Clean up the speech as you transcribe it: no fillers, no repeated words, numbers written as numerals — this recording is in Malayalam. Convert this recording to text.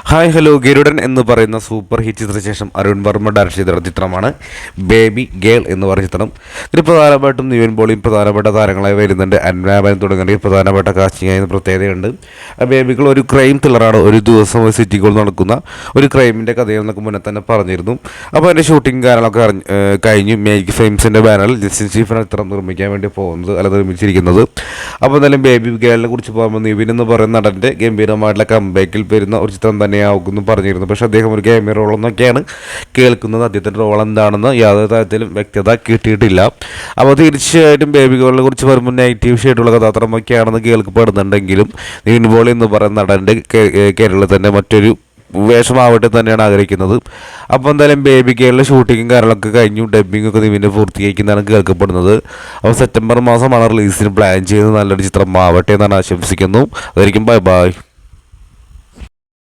ഹായ് ഹലോ ഗരുഡൻ എന്ന് പറയുന്ന സൂപ്പർ ഹിറ്റ് ചിത്രശേഷം അരുൺ വർമ്മ ഡയറക്ട് ചെയ്ത ചിത്രമാണ് ബേബി ഗേൾ എന്ന് പറയുന്ന ചിത്രം. ഇതിൽ പ്രധാനമായിട്ടും നിവിൻ പോളിയും പ്രധാനപ്പെട്ട താരങ്ങളായി വരുന്നുണ്ട്. അൻവരാബൻ തുടങ്ങിയ പ്രധാനപ്പെട്ട കാസ്റ്റിംഗ് പ്രത്യേകതയുണ്ട്. ബേബി ഗേൾ ഒരു ക്രൈം ത്രില്ലറാണ്. ഒരു ദിവസം ഒരു സിറ്റികൾ നടക്കുന്ന ഒരു ക്രൈമിൻ്റെ കഥയെന്നൊക്കെ മുന്നേ തന്നെ പറഞ്ഞിരുന്നു. അപ്പോൾ അതിൻ്റെ ഷൂട്ടിംഗ് കാര്യങ്ങളൊക്കെ കഴിഞ്ഞു. മേക്ക് ഫെയിംസിൻ്റെ ബാനറിൽ ജസ്റ്റിൻ സ്റ്റീഫനാണ് ചിത്രം നിർമ്മിക്കാൻ വേണ്ടി പോകുന്നത്, അല്ല നിർമ്മിച്ചിരിക്കുന്നത്. അപ്പോൾ എന്തായാലും ബേബി ഗേളിനെ കുറിച്ച് പറയുമ്പോൾ നിവിൻ എന്ന് പറയുന്ന നടൻ്റെ ഗംഭീരമായിട്ടുള്ള കംബാക്കിൽ വരുന്ന ഒരു ചിത്രം തന്നെയാകുമെന്നും പറഞ്ഞിരുന്നു. പക്ഷേ അദ്ദേഹം ഒരു ഗെയിമർ റോളെന്നൊക്കെയാണ് കേൾക്കുന്നത്. അദ്ദേഹത്തിൻ്റെ റോൾ എന്താണെന്ന് യാതൊരു തരത്തിലും വ്യക്തത കിട്ടിയിട്ടില്ല. അപ്പോൾ തീർച്ചയായിട്ടും ബേബി ഗേളിനെ കുറിച്ച് പറയുമ്പോൾ നെഗറ്റീവ് ഷെയ്ഡുള്ള കഥാപാത്രമൊക്കെയാണെന്ന് കേൾക്കപ്പെടുന്നുണ്ടെങ്കിലും നിവിൻ പോളി എന്ന് പറയുന്ന നടൻ്റെ കേരളത്തിൽ തന്നെ മറ്റൊരു വേഷമാവട്ടെ തന്നെയാണ് ആഗ്രഹിക്കുന്നത്. അപ്പോൾ എന്തായാലും ബേബി ഗേളിലെ ഷൂട്ടിങ്ങും കാര്യങ്ങളൊക്കെ കഴിഞ്ഞു. ഡബ്ബിങ്ങൊക്കെ നിവിൻ്റെ പൂർത്തിയാക്കുന്നതാണ് കേൾക്കപ്പെടുന്നത്. അപ്പോൾ സെപ്റ്റംബർ മാസമാണ് റിലീസിന് പ്ലാൻ ചെയ്യുന്നത്. നല്ലൊരു ചിത്രം ആവട്ടെ എന്നാണ് ആശംസിക്കുന്നു. അതായിരിക്കും ബൈ ബൈ.